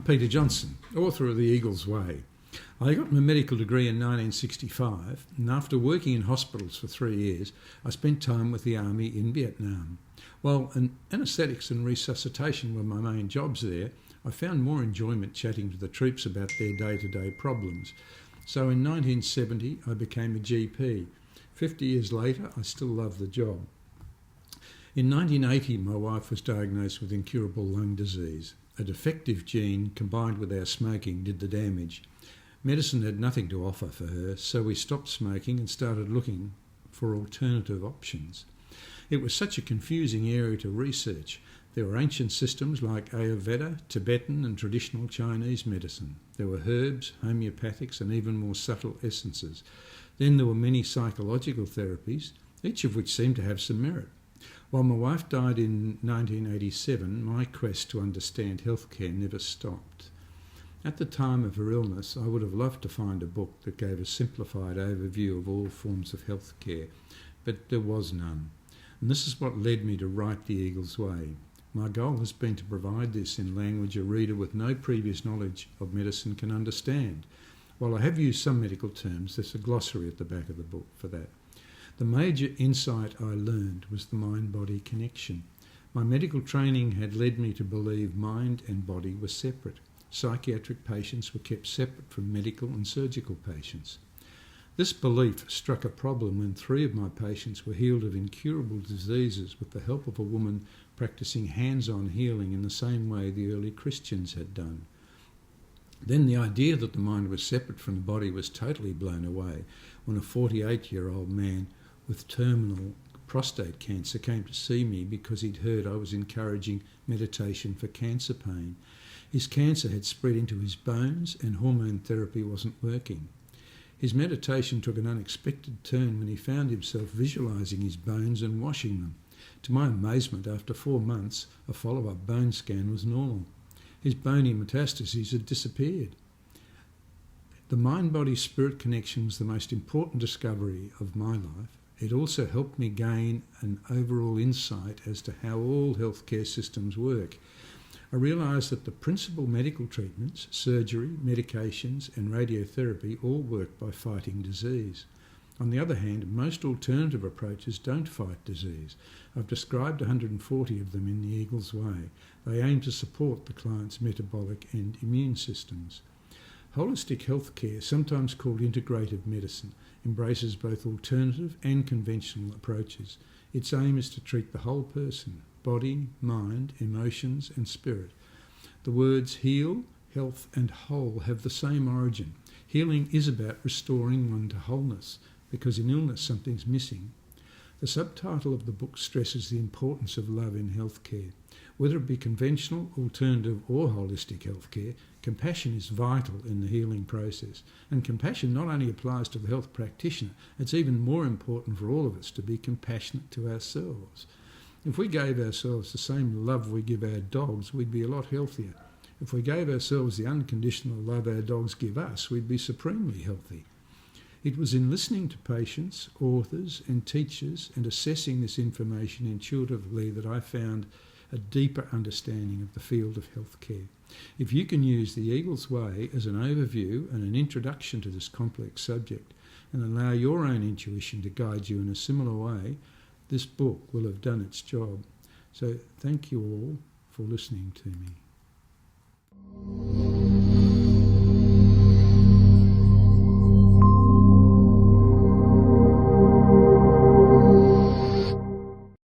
Peter Jonhnston, author of The Eagle's Way. I got my medical degree in 1965, and after working in hospitals for 3 years, I spent time with the Army in Vietnam. While anaesthetics and resuscitation were my main jobs there, I found more enjoyment chatting to the troops about their day-to-day problems. So in 1970, I became a GP. 50 years later, I still love the job. In 1980, my wife was diagnosed with incurable lung disease. A defective gene combined with our smoking did the damage. Medicine had nothing to offer for her, so we stopped smoking and started looking for alternative options. It was such a confusing area to research. There were ancient systems like Ayurveda, Tibetan and traditional Chinese medicine. There were herbs, homeopathics and even more subtle essences. Then there were many psychological therapies, each of which seemed to have some merit. While my wife died in 1987, my quest to understand healthcare never stopped. At the time of her illness, I would have loved to find a book that gave a simplified overview of all forms of healthcare, but there was none. And this is what led me to write The Eagle's Way. My goal has been to provide this in language a reader with no previous knowledge of medicine can understand. While I have used some medical terms, there's a glossary at the back of the book for that. The major insight I learned was the mind-body connection. My medical training had led me to believe mind and body were separate. Psychiatric patients were kept separate from medical and surgical patients. This belief struck a problem when 3 of my patients were healed of incurable diseases with the help of a woman practicing hands-on healing in the same way the early Christians had done. Then the idea that the mind was separate from the body was totally blown away when a 48-year-old man with terminal prostate cancer came to see me because he'd heard I was encouraging meditation for cancer pain. His cancer had spread into his bones and hormone therapy wasn't working. His meditation took an unexpected turn when he found himself visualising his bones and washing them. To my amazement, after 4 months, a follow-up bone scan was normal. His bony metastases had disappeared. The mind-body-spirit connection was the most important discovery of my life. It also helped me gain an overall insight as to how all healthcare systems work. I realised that the principal medical treatments, surgery, medications and radiotherapy all work by fighting disease. On the other hand, most alternative approaches don't fight disease. I've described 140 of them in The Eagle's Way. They aim to support the client's metabolic and immune systems. Holistic healthcare, sometimes called integrative medicine, embraces both alternative and conventional approaches. Its aim is to treat the whole person, body, mind, emotions and spirit. The words heal, health and whole have the same origin. Healing is about restoring one to wholeness, because in illness something's missing. The subtitle of the book stresses the importance of love in healthcare. Whether it be conventional, alternative or holistic healthcare, compassion is vital in the healing process. And compassion not only applies to the health practitioner, it's even more important for all of us to be compassionate to ourselves. If we gave ourselves the same love we give our dogs, we'd be a lot healthier. If we gave ourselves the unconditional love our dogs give us, we'd be supremely healthy. It was in listening to patients, authors and teachers and assessing this information intuitively that I found a deeper understanding of the field of healthcare. If you can use The Eagle's Way as an overview and an introduction to this complex subject and allow your own intuition to guide you in a similar way, this book will have done its job. So thank you all for listening to me.